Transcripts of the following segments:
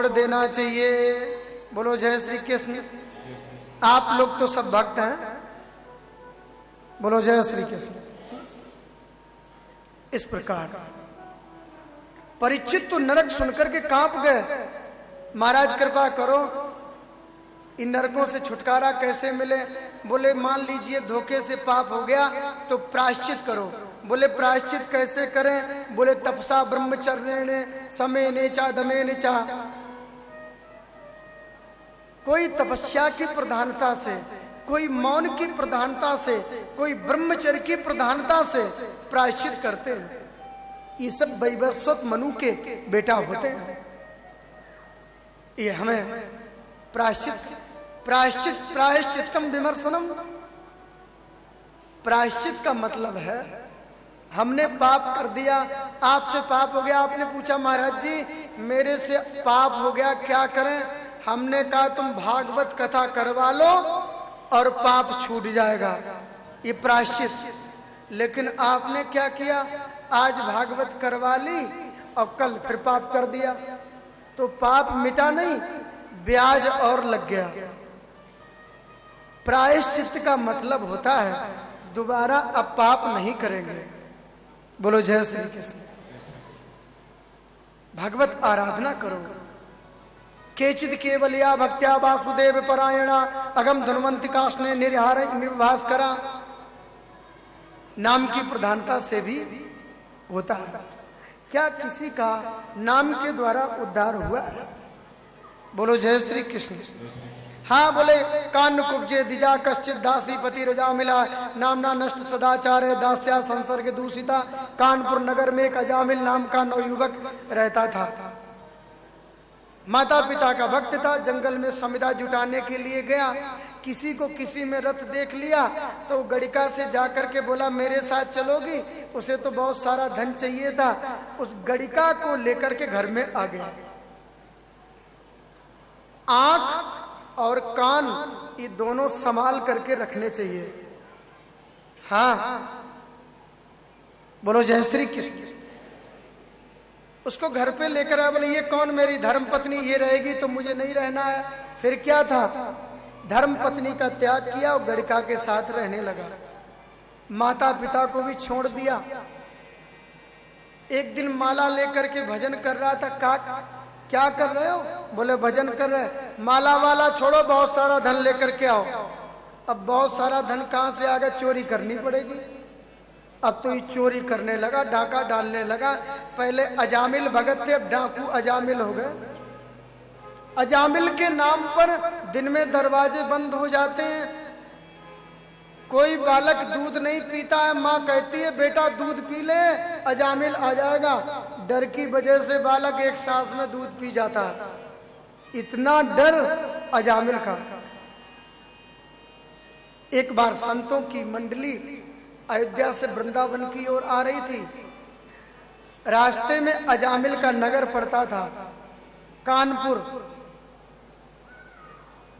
छोड़ देना चाहिए। बोलो जय श्री कृष्ण। आप लोग तो सब भक्त हैं, बोलो जय श्री कृष्ण। इस प्रकार परीक्षित तो नरक सुनकर के कांप गए। महाराज कृपा करो, इन नरकों से छुटकारा कैसे मिले? बोले मान लीजिए धोखे से पाप हो गया तो प्रायश्चित करो। बोले प्रायश्चित कैसे करें? बोले तपसा ब्रह्मचर्य समय नेचा दमे नेचा। कोई तपस्या की प्रधानता से, कोई मौन की प्रधानता से, कोई ब्रह्मचर्य की प्रधानता से प्रायश्चित करते हैं। ये सब वैवस्वत मनु के बेटा होते हैं। ये हमें प्रायश्चित्तम विमर्शनम। प्रायश्चित का मतलब है हमने पाप कर दिया, आपसे पाप हो गया, आपने पूछा महाराज जी मेरे से पाप हो गया क्या करें? हमने कहा तुम भागवत कथा करवा लो और पाप छूट जाएगा, ये प्रायश्चित। लेकिन आपने क्या किया? आज भागवत करवा ली और कल फिर पाप कर दिया, तो पाप मिटा नहीं, ब्याज और लग गया। प्रायश्चित का मतलब होता है दोबारा अब पाप नहीं करेंगे। बोलो जय श्री कृष्ण। भगवत आराधना करो। केचित केवलिया भक्त्या वासुदेव परायणा अगम धन्वंति काष्णे निर्हार भास्करा। नाम की प्रधानता से भी होता है। क्या किसी का नाम के द्वारा उद्धार हुआ? बोलो जय श्री कृष्ण। हाँ बोले कान कुब्जे दिजा कश्चित दासी पति रजा मिला नामना नष्ट सदाचार है दास्या संसर्ग दूषिता। कानपुर नगर में एक अजामिल नाम का नवयुवक रहता था। माता पिता का भक्त था। जंगल में समिधा जुटाने के लिए गया, किसी को किसी में रथ देख लिया तो गड़िका से जाकर के बोला मेरे साथ चलोगी? उसे तो बहुत सारा धन चाहिए था। उस गड़िका को लेकर के घर में आ गया। आंख और कान ये दोनों संभाल करके रखने चाहिए। हाँ बोलो जय श्री कृष्ण। उसको घर पे लेकर आया। बोले ये कौन? मेरी धर्म पत्नी, ये रहेगी तो मुझे नहीं रहना है। फिर क्या था? धर्म पत्नी का त्याग किया और गड़िका के साथ रहने लगा। माता पिता को भी छोड़ दिया। एक दिन माला लेकर के भजन कर रहा था। क्या कर रहे हो? बोले भजन कर रहे। माला वाला छोड़ो, बहुत सारा धन लेकर के आओ। अब बहुत सारा धन कहां से आ गया? चोरी करनी पड़ेगी। अब तो ये चोरी करने लगा, डाका डालने लगा। पहले अजामिल भगत थे, अब डाकू अजामिल हो गए। अजामिल के नाम पर दिन में दरवाजे बंद हो जाते हैं। कोई बालक दूध नहीं पीता है, माँ कहती है बेटा दूध पी ले, अजामिल आ जाएगा। डर की वजह से बालक एक सांस में दूध पी जाता है। इतना डर अजामिल का। एक बार संतों की मंडली अयोध्या से वृंदावन की ओर आ रही थी। रास्ते में अजामिल का नगर पड़ता था, कानपुर।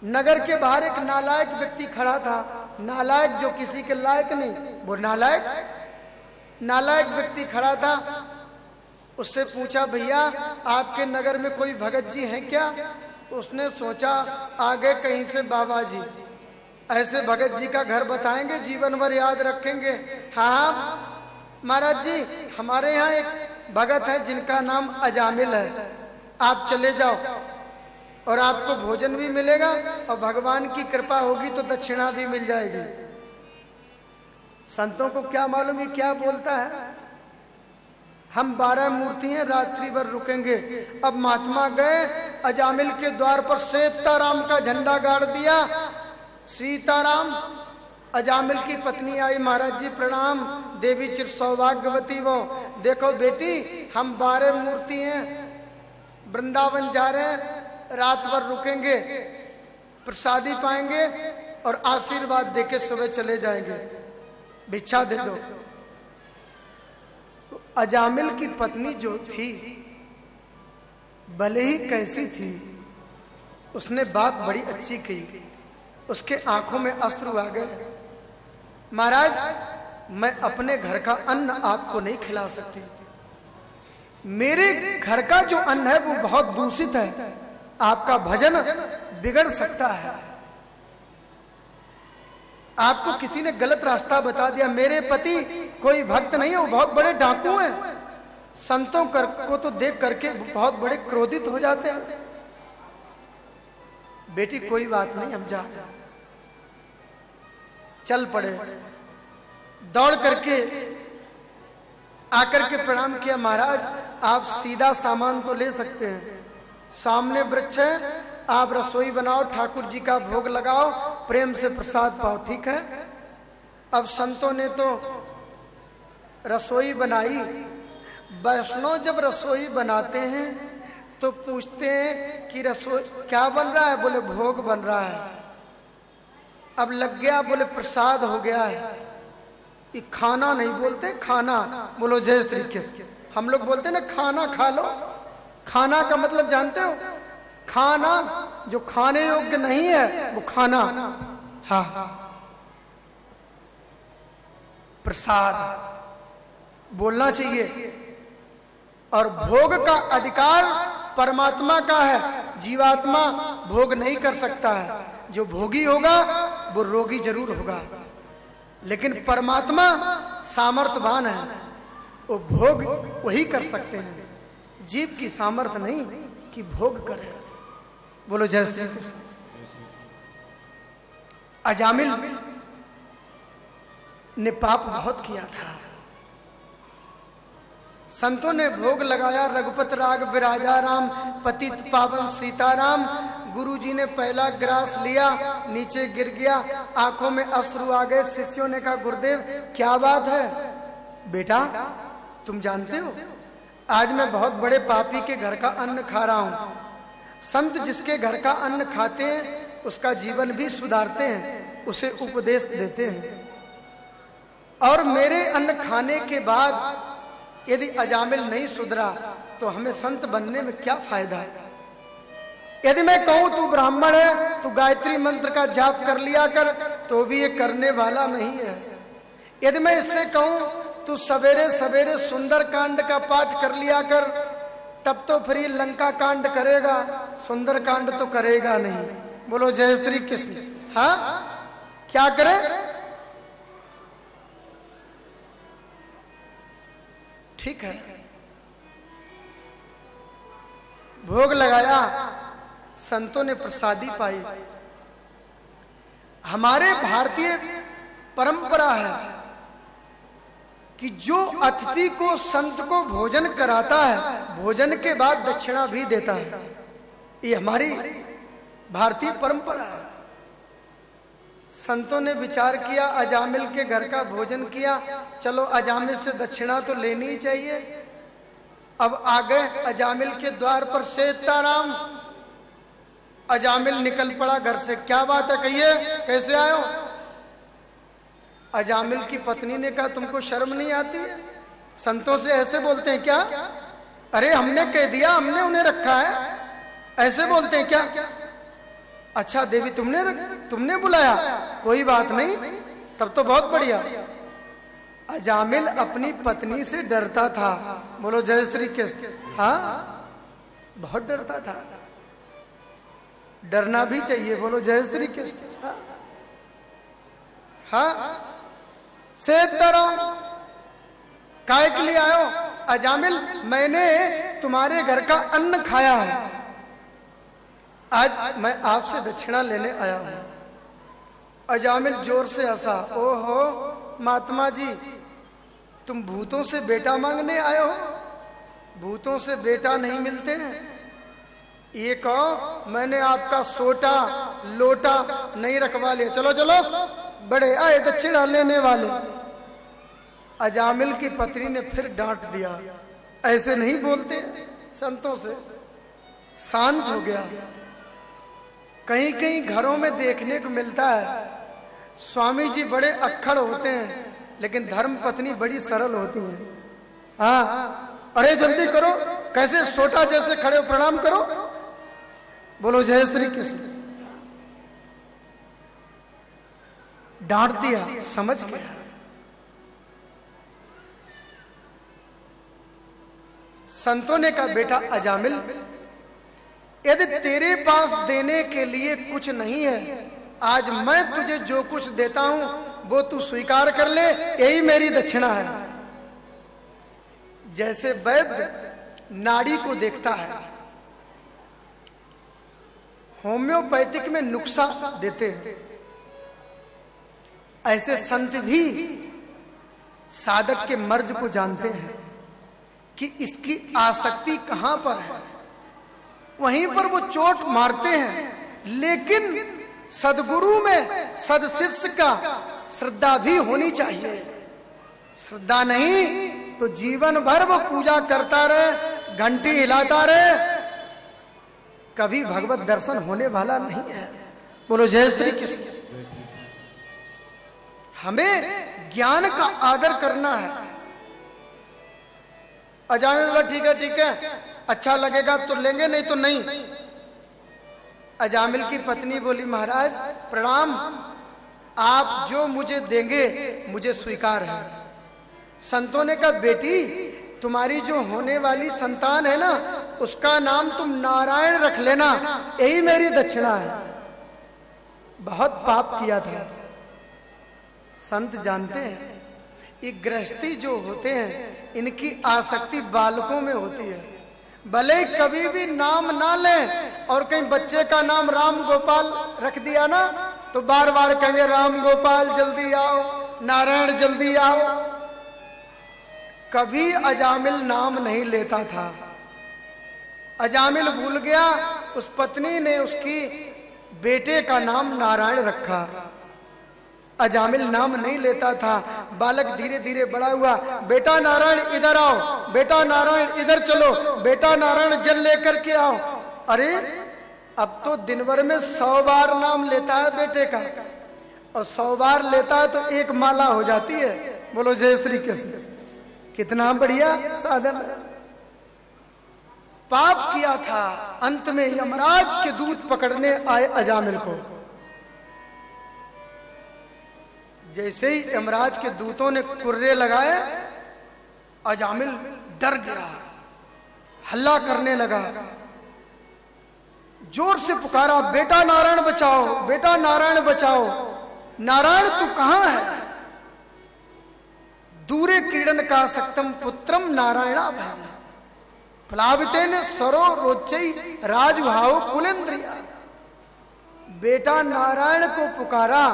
नगर के बाहर एक नालायक व्यक्ति खड़ा था। नालायक जो किसी के लायक नहीं, वो नालायक व्यक्ति खड़ा था। उससे पूछा भैया आपके नगर में कोई भगत जी हैं क्या? उसने सोचा आगे कहीं से बाबा जी, ऐसे भगत जी का घर बताएंगे, जीवन भर याद रखेंगे। हाँ महाराज जी हमारे यहाँ एक भगत है जिनका नाम अजामिल है, आप चले जाओ और आपको भोजन भी मिलेगा और भगवान की कृपा होगी तो दक्षिणा भी मिल जाएगी। संतों को क्या मालूम ये क्या बोलता है। हम 12 मूर्ति हैं, रात्रि भर रुकेंगे। अब महात्मा गए, अजामिल के द्वार पर सीताराम का झंडा गाड़ दिया। सीताराम। अजामिल की पत्नी आई, महाराज जी प्रणाम। देवी चिर सौभाग्यवती वो। देखो बेटी हम 12 मूर्ति हैं, वृंदावन जा रहे हैं, रात भर रुकेंगे, प्रसादी पाएंगे और आशीर्वाद देके सुबह चले जाएंगे, भिक्षा दे दो। तो अजामिल की पत्नी जो थी भले ही कैसी थी, उसने बात बड़ी अच्छी कही। उसके आंखों में अश्रु आ गए। महाराज मैं अपने घर का अन्न आपको नहीं खिला सकती। मेरे घर का जो अन्न है वो बहुत दूषित है, आपका भजन बिगड़ सकता है। आपको किसी ने गलत रास्ता बता दिया, मेरे पति कोई भक्त नहीं है, वो बहुत बड़े डाकू हैं, संतों को तो देख करके बहुत बड़े क्रोधित हो जाते हैं। बेटी कोई बात नहीं, हम जा चल पड़े। दौड़ करके आकर के प्रणाम किया, महाराज आप सीधा सामान तो ले सकते हैं, सामने वृक्ष है, आप रसोई बनाओ, ठाकुर जी का भोग लगाओ, प्रेम से प्रसाद पाओ, ठीक है। अब संतों ने तो रसोई बनाई। वैष्णव जब रसोई बनाते हैं तो पूछते हैं कि रसोई क्या बन रहा है? बोले भोग बन रहा है। अब लग गया, बोले प्रसाद हो गया है। ये खाना नहीं बोलते, खाना बोलो जय श्री कृष्ण। हम लोग बोलते ना खाना खा लो, खाना का मतलब जानते हो? खाना जो खाने योग्य नहीं है वो खाना। हाँ, प्रसाद बोलना चाहिए। और भोग का अधिकार परमात्मा का है, जीवात्मा भोग नहीं कर सकता है। जो भोगी होगा वो रोगी जरूर होगा, लेकिन परमात्मा सामर्थ्यवान है, वो भोग वही कर सकते हैं, जीव की सामर्थ्य नहीं कि भोग करे। बोलो जय श्री कृष्ण। अजामिल ने पाप बहुत किया था। संतों ने भोग लगाया, रघुपत राग विराजा राम, पतित पावन सीताराम। गुरुजी ने पहला ग्रास लिया, नीचे गिर गया, आंखों में अश्रु आ गए। शिष्यों ने कहा गुरुदेव क्या बात है? बेटा तुम जानते हो आज मैं बहुत बड़े पापी के घर का अन्न खा रहा हूं। संत जिसके घर का अन्न खाते हैं उसका जीवन भी सुधारते हैं, उसे उपदेश देते हैं। और मेरे अन्न खाने के बाद यदि अजामिल नहीं सुधरा तो हमें संत बनने में क्या फायदा है? यदि मैं कहूं तू ब्राह्मण है, तू गायत्री मंत्र का जाप कर लिया कर, तो भी ये करने वाला नहीं है। यदि मैं इससे कहूं तू सवेरे सवेरे सुंदर कांड का पाठ कर लिया कर, तब तो फिर लंका कांड करेगा, सुंदर कांड तो करेगा नहीं। बोलो जय श्री कृष्ण। हाँ, क्या करे? ठीक है, भोग लगाया, संतों ने प्रसादी पाई। हमारे भारतीय परंपरा है कि जो अतिथि को संत को भोजन कराता है, भोजन के बाद दक्षिणा भी देता है। ये हमारी भारतीय परंपरा है। संतों ने विचार किया, अजामिल के घर का भोजन किया, चलो अजामिल से दक्षिणा तो लेनी ही चाहिए। अब आ गए अजामिल के द्वार पर सीताराम। अजामिल निकल पड़ा घर से। क्या बात है, कहिए कैसे आए हो? अजामिल की पत्नी ने कहा तुमको शर्म नहीं आती? संतों से ऐसे बोलते हैं क्या? अरे हमने कह दिया, हमने उन्हें रखा है, ऐसे बोलते हैं क्या? अच्छा देवी तुमने बुलाया, कोई बात नहीं, तब तो बहुत बढ़िया। अजामिल अपनी पत्नी से डरता था। बोलो जय श्री कृष्ण। हाँ, बहुत डरता था, डरना भी चाहिए। बोलो जय श्री कृष्ण। हाँ, सीताराम काय के लिए आयो? अजामिल मैंने तुम्हारे घर का अन्न खाया है, आज मैं आपसे दक्षिणा लेने आया हूं। अजामिल जोर से हंसा। ओहो महात्मा जी, तुम भूतों से बेटा मांगने आए हो? भूतों से बेटा नहीं मिलते हैं। ये कहो मैंने आपका सोटा लोटा नहीं रखवा लिया, चलो चलो बड़े आए दक्षिणा लेने वाले। अजामिल की पत्नी ने फिर डांट दिया, ऐसे नहीं बोलते संतों से। शांत हो गया। कहीं कहीं घरों में देखने को मिलता है, स्वामी जी बड़े अक्खड़ होते हैं लेकिन धर्म पत्नी बड़ी सरल होती है। हाँ, अरे जल्दी करो, कैसे सोटा जैसे खड़े हो, प्रणाम करो। बोलो जय श्री कृष्ण। डांट दिया, समझ गया। संतों ने कहा बेटा अजामिल, यदि तेरे पास देने के लिए कुछ नहीं है, आज मैं तुझे जो कुछ देता हूं वो तू स्वीकार कर ले, यही मेरी दक्षिणा है। जैसे वैद्य नाड़ी को देखता है, होम्योपैथिक में नुस्खा देते हैं, ऐसे संत भी साधक के मर्ज को जानते हैं कि इसकी आसक्ति कहां पर है, वहीं पर वो चोट मारते हैं। लेकिन सदगुरु में सदशिष्य का श्रद्धा भी होनी चाहिए। श्रद्धा नहीं तो जीवन भर वो पूजा करता रहे, घंटी हिलाता रहे, कभी भगवत दर्शन होने वाला नहीं है। बोलो जय श्री कृष्ण। हमें ज्ञान का आदर करना है। अजामिल बोला ठीक है, अच्छा लगेगा तो लेंगे, नहीं तो नहीं। अजामिल की पत्नी बोली महाराज प्रणाम, आप जो मुझे देंगे मुझे स्वीकार है। संतों ने कहा बेटी तुम्हारी जो होने वाली संतान है ना, उसका नाम तुम नारायण रख लेना, यही मेरी दक्षिणा है। बहुत पाप किया था। संत जानते हैं ये गृहस्थी जो होते हैं इनकी आसक्ति बालकों में होती है। भले कभी भी नाम ना लें और कहीं बच्चे का नाम राम गोपाल रख दिया ना तो बार बार कहेंगे राम गोपाल जल्दी आओ, नारायण जल्दी आओ। कभी अजामिल नाम नहीं लेता था। अजामिल भूल गया, उस पत्नी ने उसकी बेटे का नाम नारायण रखा। अजामिल नाम नहीं लेता था। बालक धीरे धीरे बड़ा हुआ, बेटा नारायण इधर आओ, बेटा नारायण इधर चलो, बेटा नारायण जल लेकर के आओ। अरे अब तो दिन भर में 100 बार नाम लेता है बेटे का, और 100 बार लेता है तो एक माला हो जाती है। बोलो जय श्री कृष्ण। कितना बढ़िया साधन। पाप किया था, अंत में यमराज के दूत पकड़ने आए अजामिल को। जैसे ही यमराज के दूतों ने कुर्रे लगाए, अजामिल डर गया, हल्ला करने लगा, जोर से पुकारा बेटा नारायण बचाओ, बेटा नारायण बचाओ। नारायण तू कहां है? दूरे क्रीडन का सक्तम पुत्रम नारायणा भयम प्लावितेन सरो रोचई राजभाव कुलेंद्रिया। बेटा नारायण को पुकारा,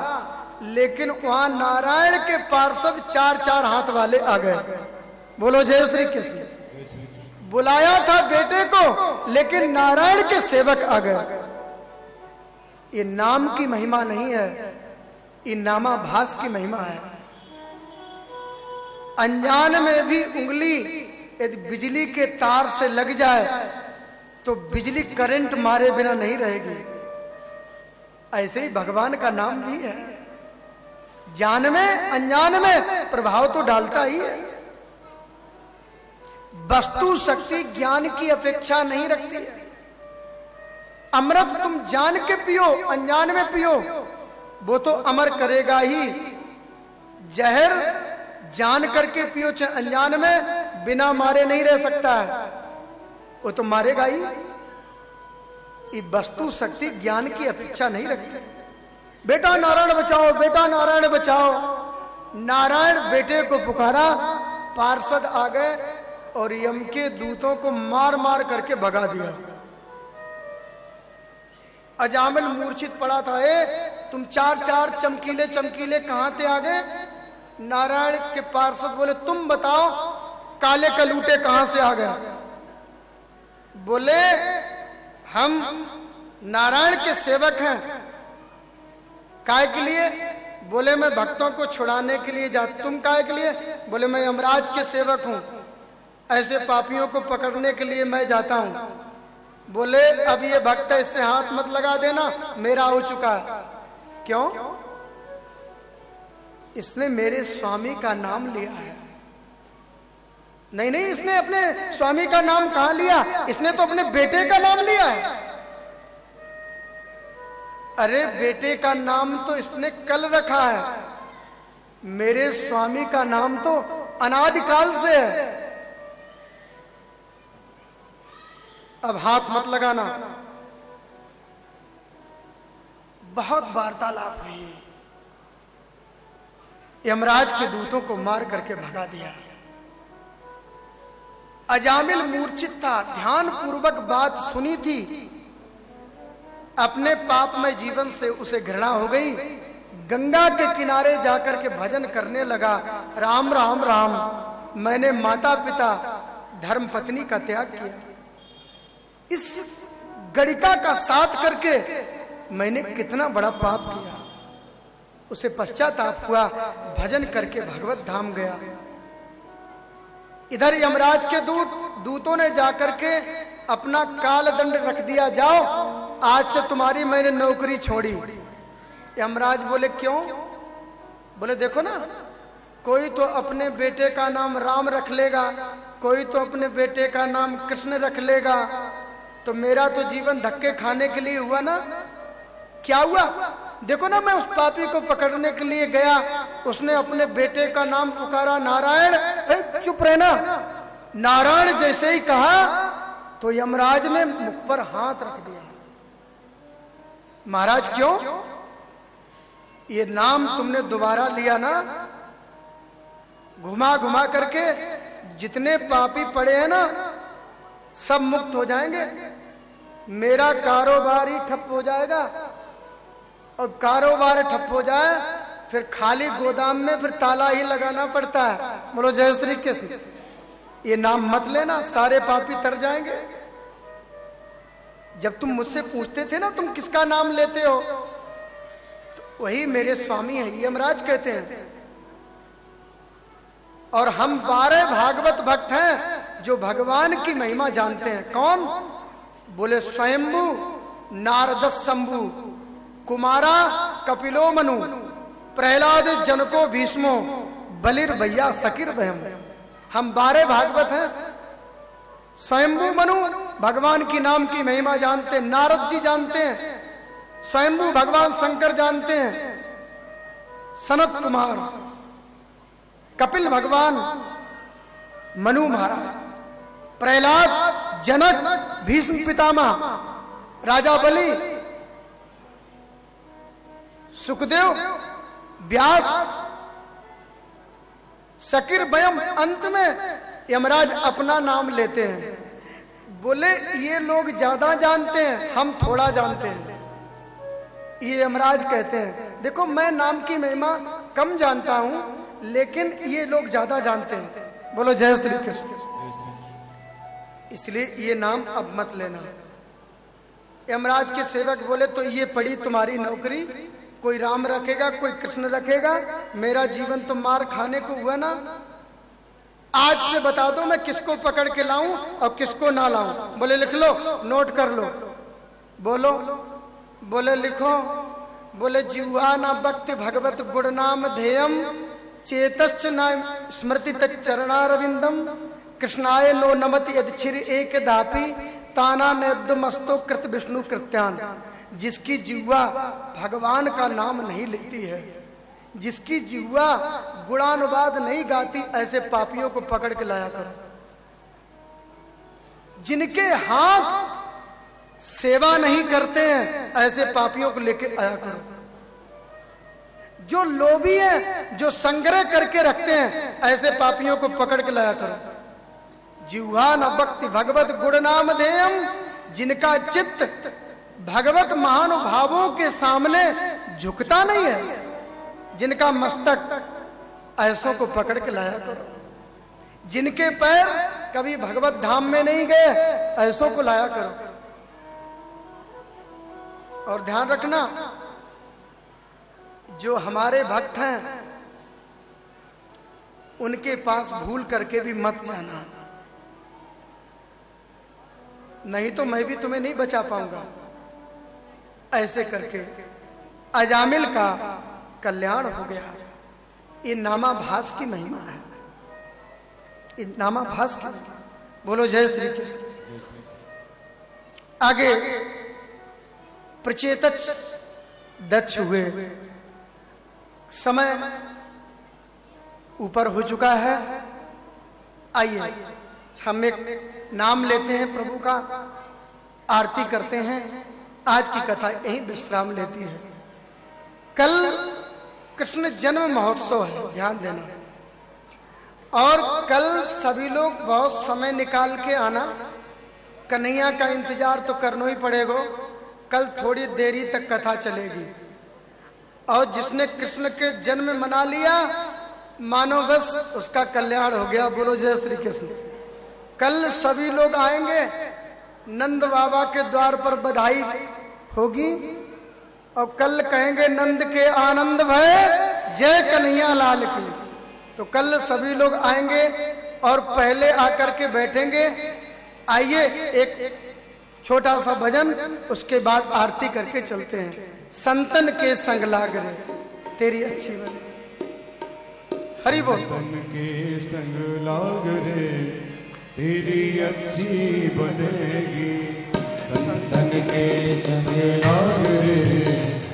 लेकिन वहां नारायण के पार्षद 4-4 हाथ वाले आ गए। बोलो जय श्री कृष्ण। बुलाया था बेटे को, लेकिन नारायण के सेवक आ गए। ये नाम की महिमा नहीं है, ये नामाभास की महिमा है। अनजान में भी उंगली यदि बिजली के तार से लग जाए तो बिजली करंट मारे बिना नहीं रहेगी। ऐसे ही भगवान का नाम भी है, जान में अनजान में प्रभाव तो डालता ही है। वस्तु शक्ति ज्ञान की अपेक्षा नहीं रखती है। अमृत तुम जान के पियो, अनजान में पियो, वो तो अमर करेगा ही। जहर जान करके पियो चाहे अनजान में, बिना मारे नहीं रह सकता है, वो तो मारेगा ही। ये वस्तु शक्ति ज्ञान की अपेक्षा नहीं रखती। बेटा नारायण बचाओ, बेटा नारायण बचाओ। नारायण बेटे को पुकारा, पार्षद आ गए और यम के दूतों को मार मार करके भगा दिया। अजामिल मूर्छित पड़ा था। तुम 4-4 चमकीले चमकीले कहां थे आ गए? नारायण के पार्षद बोले तुम बताओ काले कलूटे कहां से आ गए? बोले हम नारायण के सेवक हैं। काय के लिए? बोले मैं भक्तों को छुड़ाने के लिए जाता। तुम काय के लिए? बोले मैं यमराज के सेवक हूं, ऐसे पापियों को पकड़ने के लिए मैं जाता हूं। बोले अब ये भक्त है, इससे हाथ मत लगा देना, मेरा हो चुका है। क्यों? इसने मेरे स्वामी का नाम लिया है। नहीं नहीं, इसने अपने स्वामी का नाम कहां लिया? इसने तो अपने बेटे का नाम लिया है। अरे बेटे का नाम तो इसने कल रखा है, मेरे स्वामी का नाम तो अनादिकाल से है। अब हाथ मत लगाना, बहुत वार्तालाप हुई। यमराज के दूतों को मार करके भगा दिया। अजामिल मूर्छित था, ध्यान पूर्वक बात सुनी थी, अपने पापमय जीवन से उसे घृणा हो गई। गंगा के किनारे जाकर के भजन करने लगा, राम राम राम, मैंने माता पिता धर्म पत्नी का त्याग किया, इस गणिका का साथ करके मैंने कितना बड़ा पाप किया। उसे पश्चाताप हुआ, भजन करके भगवत धाम गया। इधर यमराज के दूतों ने जाकर के अपना काल दंड रख दिया, जाओ आज से तुम्हारी मैंने नौकरी छोड़ी। यमराज बोले क्यों? बोले देखो ना, कोई तो अपने बेटे का नाम राम रख लेगा, कोई तो अपने बेटे का नाम कृष्ण रख लेगा, तो मेरा तो जीवन धक्के खाने के लिए हुआ ना। क्या हुआ? देखो ना, मैं उस पापी को पकड़ने के लिए गया, उसने अपने बेटे का नाम पुकारा नारायण। चुप रहना। नारायण जैसे ही कहा तो यमराज ने मुख पर हाथ रख दिया। महाराज क्यों? ये नाम तुमने दोबारा लिया ना, घुमा घुमा करके जितने पापी पड़े हैं ना सब मुक्त हो जाएंगे, मेरा कारोबार ही ठप हो जाएगा। और कारोबार ठप हो जाए फिर खाली गोदाम में फिर ताला ही लगाना पड़ता है। बोलो जय श्री कृष्ण। ये नाम मत लेना, सारे पापी तर जाएंगे। जब तुम मुझसे पूछते थे ना तुम किसका नाम लेते हो, तो वही मेरे स्वामी है, यमराज कहते हैं। और हम 12 भागवत भक्त हैं जो भगवान की महिमा जानते हैं। कौन? बोले स्वयंभू, नारद शंभु, कुमारा कपिलो मनु, प्रहलाद जनको भीष्मो, बलिर भैया सकिर बहम। हम 12 भागवत हैं। स्वयंभू मनु भगवान की नाम की महिमा जानते हैं, नारद जी जानते हैं, स्वयंभू भगवान शंकर जानते हैं, सनत कुमार, कपिल भगवान, मनु महाराज, प्रहलाद, जनक, भीष्म पितामह, राजा बलि, सुखदेव, व्यास, सकिर बयम। अंत में यमराज अपना नाम लेते हैं। बोले ये लोग ज्यादा जानते हैं, हम थोड़ा जानते हैं। ये यमराज कहते हैं देखो मैं नाम की महिमा कम जानता हूं, लेकिन ये लोग ज्यादा जानते हैं। बोलो जय श्री कृष्ण। इसलिए ये नाम अब मत लेना। यमराज के सेवक बोले तो ये पड़ी तुम्हारी नौकरी, कोई राम रखेगा कोई कृष्ण रखेगा, मेरा जीवन तो मार खाने को हुआ ना। आज से बता दो मैं किसको पकड़ के लाऊं और किसको ना लाऊं। बोले लिख लो, नोट कर लो। बोलो, बोले लिखो। बोले जिह्वा न भक्ति भगवत गुण नाम ध्येयम, चेतश्च न स्मृति तच्चरणारविंदम, कृष्णाय नो नमति यदि एक दापी, ताना नेद्यमस्तो कृत विष्णु कृत्यान। जिसकी जिह्वा भगवान का नाम नहीं लेती है, जिसकी जिह्वा गुणानुवाद नहीं गाती, ऐसे पापियों को पकड़ के लाया करो। जिनके हाथ सेवा नहीं करते हैं ऐसे पापियों को लेके आया करो। जो लोभी हैं, जो संग्रह करके रखते हैं, ऐसे पापियों को पकड़ के लाया करो। जिह्वा न भक्ति भगवत गुण नाम ध्येयम, जिनका चित्त भगवत महानुभावों के सामने झुकता नहीं है, जिनका मस्तक, ऐसों को पकड़ के लाया करो। जिनके पैर कभी भगवत धाम में नहीं गए, ऐसों को लाया करो। और ध्यान रखना, जो हमारे भक्त हैं उनके पास भूल करके भी मत जाना, नहीं तो मैं भी तुम्हें नहीं बचा पाऊंगा। ऐसे करके अजामिल का कल्याण हो गया। ये नामाभास की महिमा है, ये नामाभास की। बोलो जय श्री कृष्ण। आगे प्रचेतच दक्ष हुए, समय ऊपर हो चुका है। आइए हम एक नाम लेते हैं प्रभु का, आरती करते हैं। आज की कथा यहीं विश्राम लेती है। कल कृष्ण जन्म महोत्सव है, ध्यान देना। और कल सभी लोग बहुत समय निकाल के आना, कन्हैया का इंतजार तो करना ही पड़ेगा। कल थोड़ी देरी तक कथा चलेगी। और जिसने कृष्ण के जन्म मना लिया, मानो बस उसका कल्याण हो गया। बोलो जय श्री कृष्ण। कल सभी लोग आएंगे, नंद बाबा के द्वार पर बधाई होगी और कल कहेंगे नंद के आनंद भय जय कन्हैया लाल की। तो कल सभी लोग आएंगे और पहले आकर के बैठेंगे। आइए एक छोटा सा भजन, उसके बाद आरती करके चलते हैं। संतन के संग लागरे तेरी अच्छी बने। हरि बोल। संतन के संग लागरे तेरी अच्छी बनेगी। संतन के संग लागरे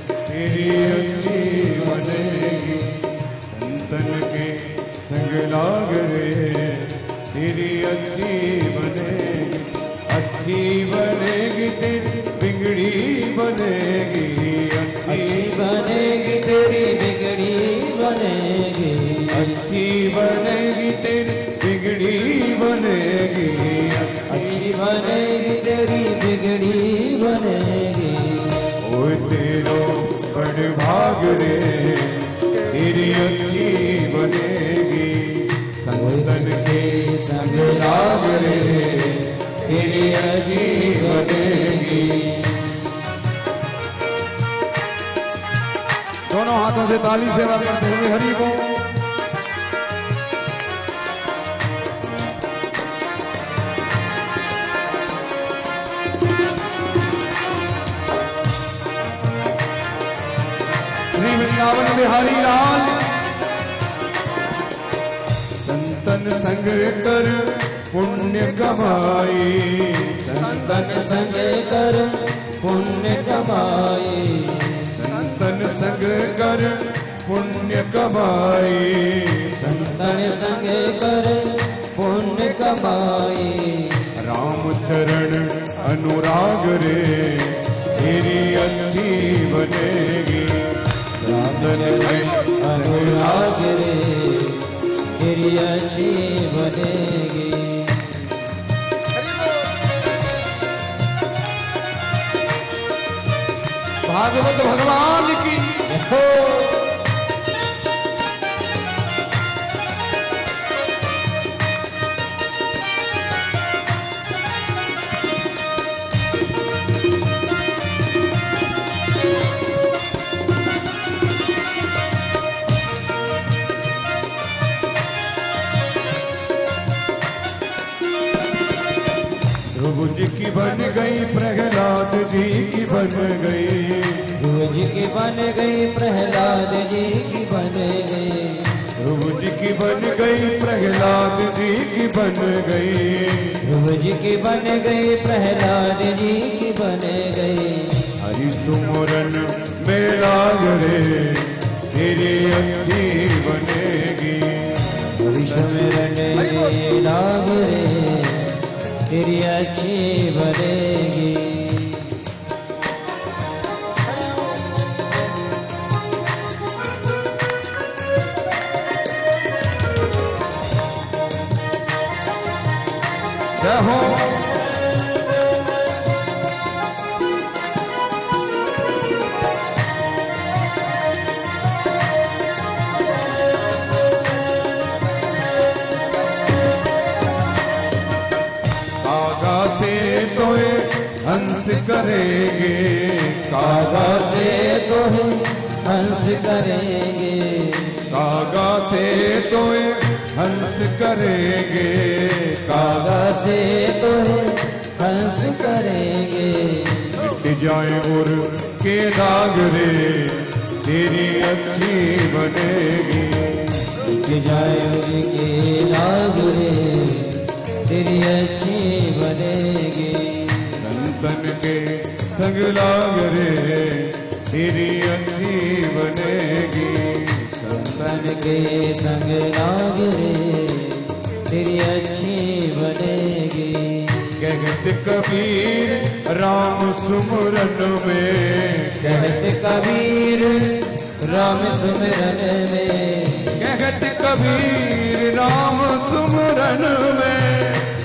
तेरी अच्छी बनेगी। संतन के संग लागरे तेरी अच्छी बनेगी। अच्छी बनेगी तेरी बिगड़ी बनेगी। अच्छी बनेगी तेरी बिगड़ी बनेगी। अच्छी बनेगी तेरी बिगड़ी बनेगी। अच्छी बनेगी तेरी बिगड़ी बनेगी। ओ तेरो बड़ भाग रे तेरी अच्छी बनेगी। संतन के संग लाग रे तेरी अच्छी बनेगी। दोनों हाथों से ताली सेवा करते हुए हरि बोल। श्री वृंदावन बिहारी लाल। संतन संग कर पुण्य कमाई। संतन संग कर पुण्य कमाई। संतन संग कर पुण्य कमाई। संतन संग कर पुण्य कमाई। राम चरण अनुराग रे तेरी अच्छी बनेगी। राम चरण अनुराग रे तेरी अच्छी बनेगी। भागवत भगवान की हो। ध्रुव जी की बन गई प्रहलाद जी की बन गई। ध्रुव जी की बन गई प्रहलाद जी की बन गई। ध्रुव जी की बन गई प्रहलाद जी की बन गई। ध्रुव जी की बन गई प्रहलाद जी की बन गई। हरि सुमरन में लाग रे तेरी अच्छी बनेगी। हरि सुमरन में लाग रे तेरी अच्छी बनेगी। जय हो। तोहे हंस करेंगे। कागा से तोहे हंस करेंगे। कागा से तोहे हंस करेंगे। कागा से तोहे हंस करेंगे। मिट जाए उर के दाग रे तेरी अच्छी बनेगी। मिट जाए उर के दाग रे तेरी अच्छी बनेगी। संतन के संग लाग रे तेरी अच्छी बनेगी। संतन के संग लाग रे तेरी अच्छी बनेगी। कहत कबीर राम सुमरन में। कहत कबीर राम सुमिरन में। कहत कबीर राम सुमिरन में।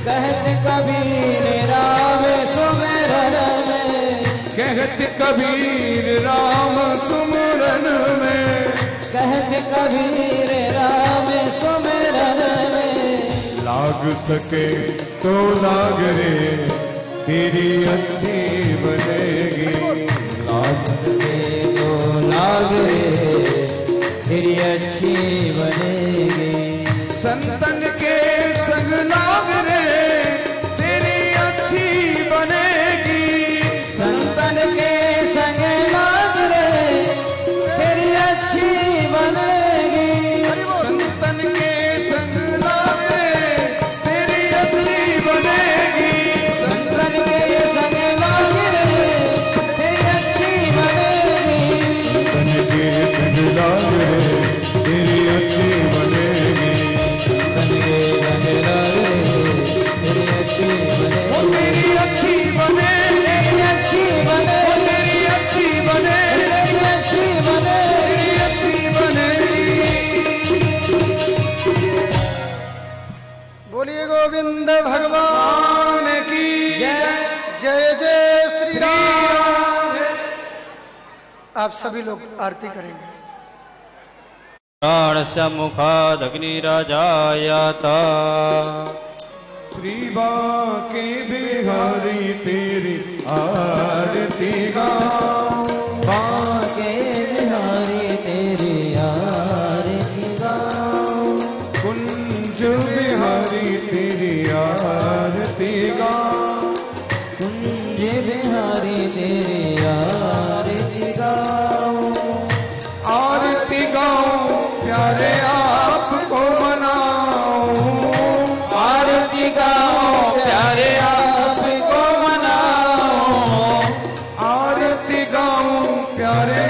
कहत कबीर राम सुमिरन में। कहत कबीर राम सुमिरन में। कहत कबीर राम सुमिरन में। लाग सके तो लाग रे तेरी अच्छी बनेगी। लाग सके तो लाग रे तेरी अच्छी बनेगी। संतन के संग लाग रे तेरी अच्छी बनेगी। संतन के संग लाग रे तेरी अच्छी बनेगी। संतन के संग लाग रे तेरी अच्छी बनेगी। संतन के संग लाग रे तेरी अच्छी बनेगी। संतन के संग लाग रे तेरी अच्छी बनेगी। संतन के संग लाग रे तेरी अच्छी बनेगी। तेरी अच्छी बने तेरी अच्छी बने तेरी अच्छी बने तेरी अच्छी बने तेरी अच्छी बनेगी। बोलिए गोविंद भगवान की जय। जय जय श्री राम। आप सभी लोग आरती करेंगे। प्राण सम्मुखादग्निराजायाता। श्री बांके बिहारी तेरी आरती गाऊं। बांके बिहारी तेरी आरती गाऊं। कुंज बिहारी तेरी आरती गाऊं। कुंज बिहारी तेरी आरती गाऊं। आरती गाऊं प्यारे आपको मनाऊं। आरती गाऊं प्यारे आपको मनाऊं। आरती गाऊं प्यारे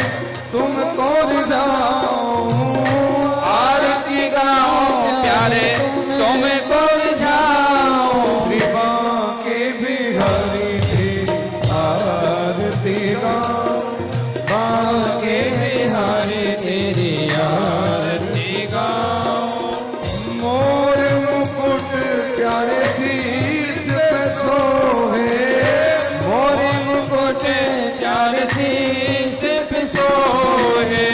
तुमको रिझाऊं। आरती गाऊं प्यारे तुमको रिझाऊं। श्री बांके बिहारी तेरी आरती गाऊं। बांके बिहारी तेरी आरती गाऊं। मोर मुकुट प्यारे शीश पे सोहे। मोर मुकुट प्यारे शीश पे सोहे।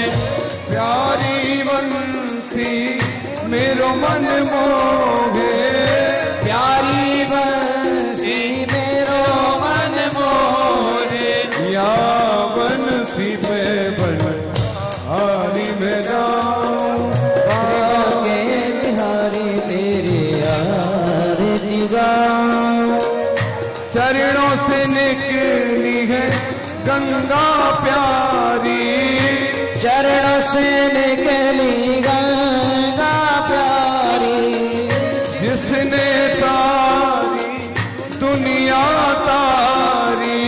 प्यारी बंसी मेरो मन मोहे। प्यारी बंसी मेरो मन मोहे। या बंसी पे बन हारी में जाऊं। बांके बिहारी तेरी आरती गाऊं। चरणों से निकली है गंगा प्यारी। चरणों से निकली गंगा प्यारी। जिसने सारी दुनिया तारी।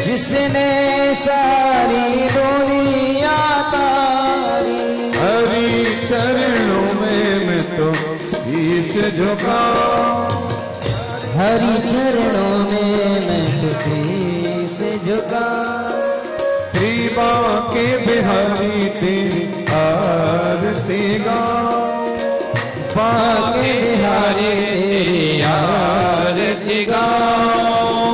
जिसने सारी दुनिया तारी। हरि चरणों में मैं तो शीश झुकाऊं। हरि चरणों में मैं तो शीश झुकाऊं। श्री बांके बिहारी तेरी आरती गाऊं। बांके बिहारी तेरी आरती गाऊं।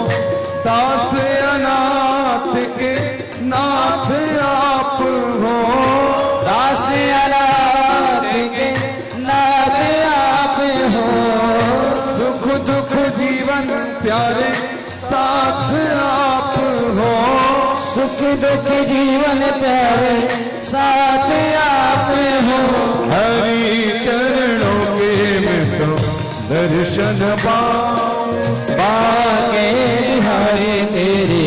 दास अनाथ के नाथ आप हो। दास अनाथ के नाथ आप हो। सुख दुख जीवन प्यारे साथ आप हो। सुख दुख जीवन प्यारे साथ आप हो। हरि चरणों के मैं तो दर्शन पाऊं। बांके बिहारी तेरी